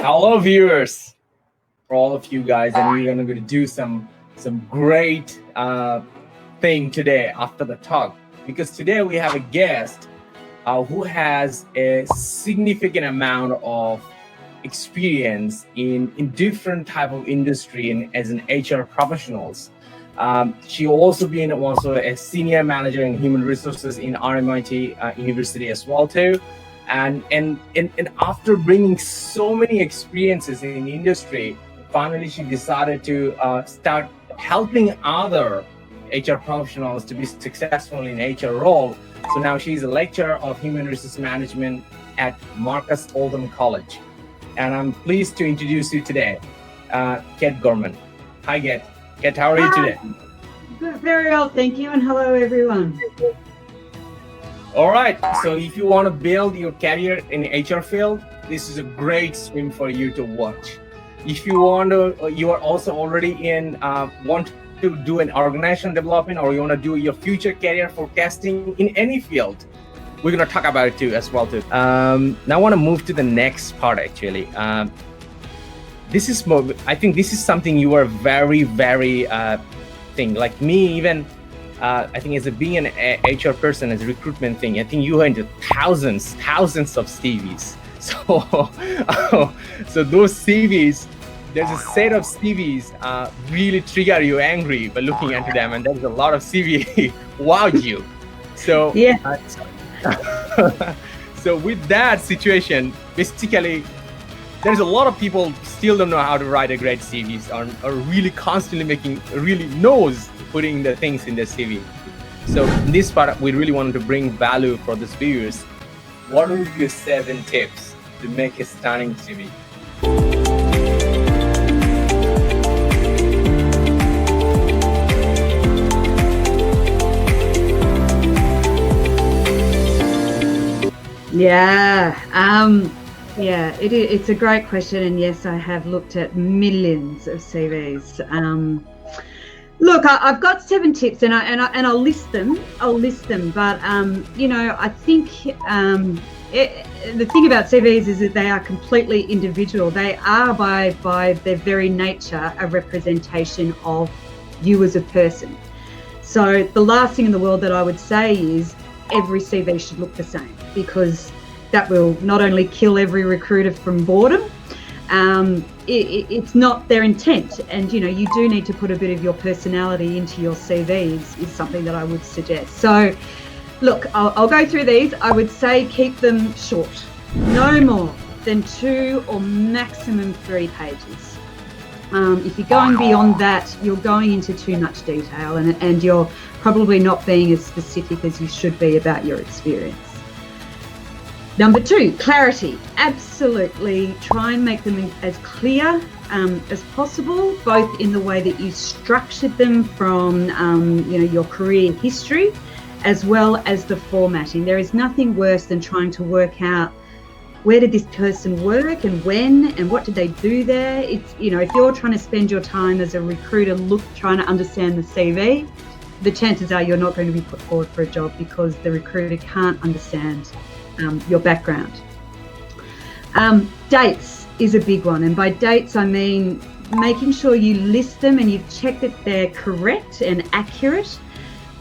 Hello, viewers, for all of you guys, and we're going to do some great thing today after the talk, because today we have a guest who has a significant amount of experience in different type of industry and as an HR professionals. She also been a senior manager in human resources in RMIT University as well too. And after bringing so many experiences in the industry, finally she decided to start helping other HR professionals to be successful in HR role. So now she's a lecturer of human resource management at Marcus Oldham College. And I'm pleased to introduce you today, Kat Gorman. Hi, Kat. Kat, how are you today? Very well, thank you, and hello, everyone. All right, so if you want to build your career in HR field, this is a great stream for you to watch. If you want to, you are also already in, want to do an organizational development, or you want to do your future career forecasting in any field, we're going to talk about it too as well too. Now I want to move to the next part actually. This is more, I think this is something you are very thing. Like me, even I think as being an HR person, as a recruitment thing, I think you are into thousands of CVs. So those CVs, there's a set of CVs really trigger you angry by looking into them, and there's a lot of CV wow you. So yeah. So with that situation, basically, there's a lot of people still don't know how to write a great CVs, or really constantly putting the things in their CV. So in this part, we really wanted to bring value for the viewers. What would be your 7 tips to make a stunning CV? It's a great question, and yes, I have looked at millions of CVs. Look, I've got 7 tips, and I'll list them. But I think the thing about CVs is that they are completely individual. They are by their very nature a representation of you as a person. So the last thing in the world that I would say is every CV should look the same, because that will not only kill every recruiter from boredom, it's not their intent, and you do need to put a bit of your personality into your CVs is something that I would suggest. So look, I'll go through these. I would say keep them short, no more than 2 or maximum 3 pages. If you're going beyond that, you're going into too much detail, and you're probably not being as specific as you should be about your experience. Number 2, clarity. Absolutely try and make them as clear as possible, both in the way that you structured them from your career history, as well as the formatting. There is nothing worse than trying to work out where did this person work and when and what did they do there. It's if you're trying to spend your time as a recruiter trying to understand the CV, the chances are you're not going to be put forward for a job, because the recruiter can't understand your background. Dates is a big one, and by dates I mean making sure you list them and you've checked that they're correct and accurate,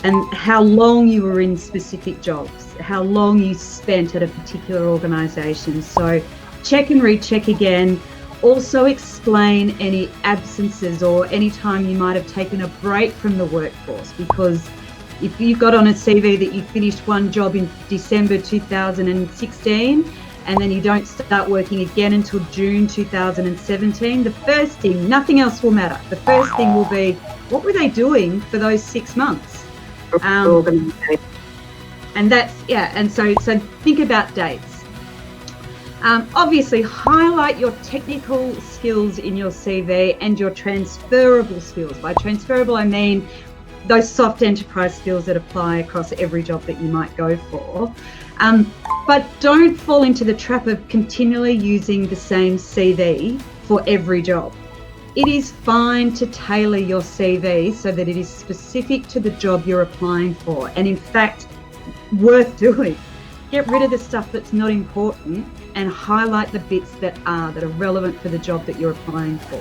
and how long you were in specific jobs, how long you spent at a particular organisation. So check and recheck again. Also explain any absences or any time you might have taken a break from the workforce, because if you got on a CV that you finished one job in December 2016 and then you don't start working again until June 2017, the first thing, nothing else will matter. The first thing will be, what were they doing for those 6 months? And that's, and so think about dates. Obviously, highlight your technical skills in your CV and your transferable skills. By transferable, I mean those soft enterprise skills that apply across every job that you might go for. But don't fall into the trap of continually using the same CV for every job. It is fine to tailor your CV so that it is specific to the job you're applying for, and in fact, worth doing. get rid of the stuff that's not important and highlight the bits that are relevant for the job that you're applying for.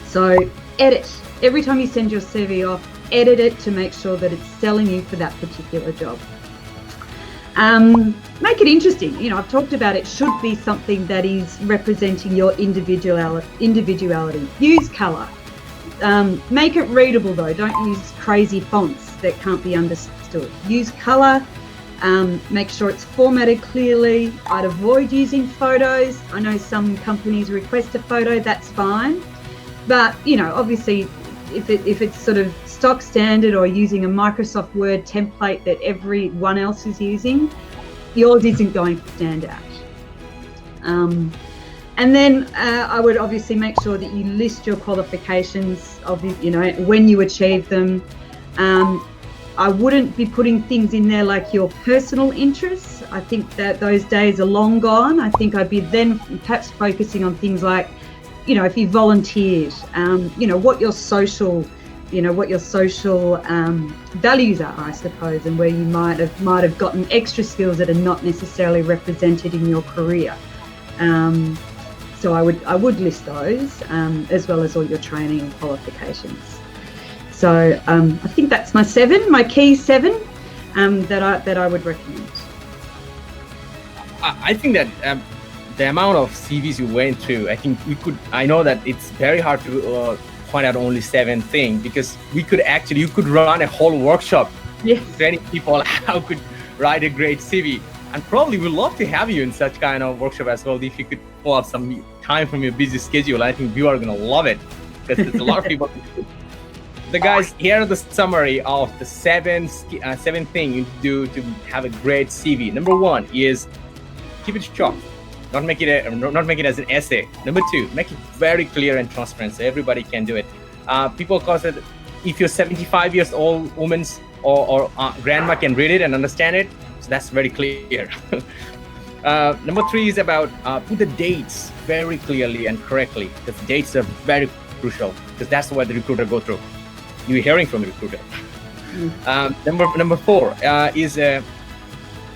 So edit. Every time you send your CV off, edit it to make sure that it's selling you for that particular job. Make it interesting. I've talked about it should be something that is representing your individuality. Use color. Make it readable though. Don't use crazy fonts that can't be understood. Use color. Make sure it's formatted clearly. I'd avoid using photos. I know some companies request a photo, that's fine. But, obviously, if it's sort of stock standard or using a Microsoft Word template that everyone else is using, yours isn't going to stand out. And then I would obviously make sure that you list your qualifications, when you achieve them. I wouldn't be putting things in there like your personal interests. I think that those days are long gone. I think I'd be then perhaps focusing on things like, if you volunteered, what your social values are, I suppose, and where you might have gotten extra skills that are not necessarily represented in your career. So I would list those, as well as all your training and qualifications. So I think that's my key seven that I would recommend. I think that the amount of CVs you went through, I know that it's very hard to point out only 7 things, because you could run a whole workshop. Yes. Training people how to write a great CV. And probably we'd love to have you in such kind of workshop as well. If you could pull up some time from your busy schedule, I think you are going to love it, because there's a lot of people. The guys, here are the summary of the seven things you do to have a great CV. Number 1 is keep it short. Not make it as an essay. Number 2, make it very clear and transparent so everybody can do it. People call it, if you're 75 years old woman or grandma can read it and understand it, so that's very clear. Number 3 is about put the dates very clearly and correctly, because dates are very crucial, because that's what the recruiter go through. You're hearing from the recruiter. Number 4 is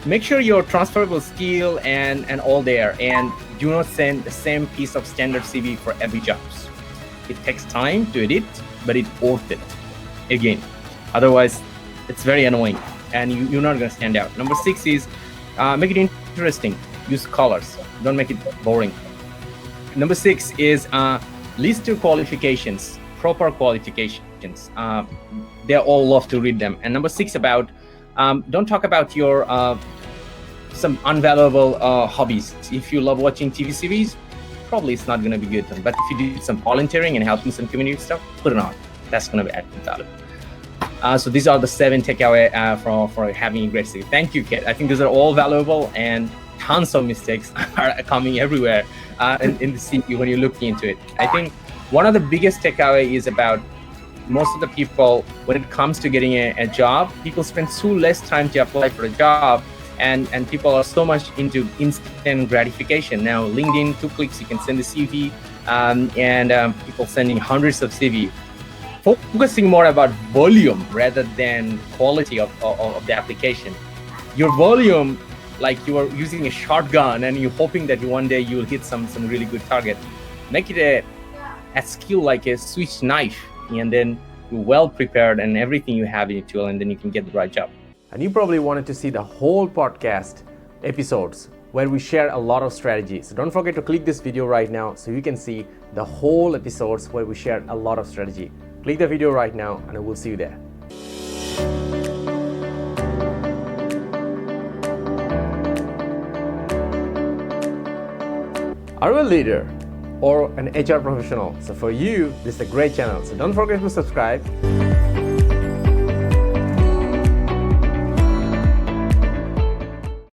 make sure your transferable skill and all there, and do not send the same piece of standard CV for every job. It takes time to edit, but it's worth it. Again, otherwise it's very annoying and you're not going to stand out. Number 6 is make it interesting. Use colors. Don't make it boring. Number 6 is list your qualifications, proper qualifications. They all love to read them. And number 6 about don't talk about your some unvaluable hobbies. If you love watching TV series, probably it's not going to be good. But if you do some volunteering and helping some community stuff, put it on. That's going to be added value. So these are the 7 takeaway for having a great CV. Thank you, Kate. I think these are all valuable, and tons of mistakes are coming everywhere in the CV when you're looking into it. I think one of the biggest takeaway is about most of the people, when it comes to getting a job, people spend so less time to apply for a job, and people are so much into instant gratification. Now, LinkedIn, 2 clicks, you can send a CV, and people sending hundreds of CV. Focusing more about volume rather than quality of the application. Your volume, like you are using a shotgun and you're hoping that one day you'll hit some really good target. Make it a skill like a Swiss knife, and then you're well prepared and everything you have in your tool, and then you can get the right job. And you probably wanted to see the whole podcast episodes where we share a lot of strategies. So don't forget to click this video right now so you can see the whole episodes where we share a lot of strategy. Click the video right now and I will see you there. Are you a leader or an HR professional? So for you, this is a great channel. So don't forget to subscribe.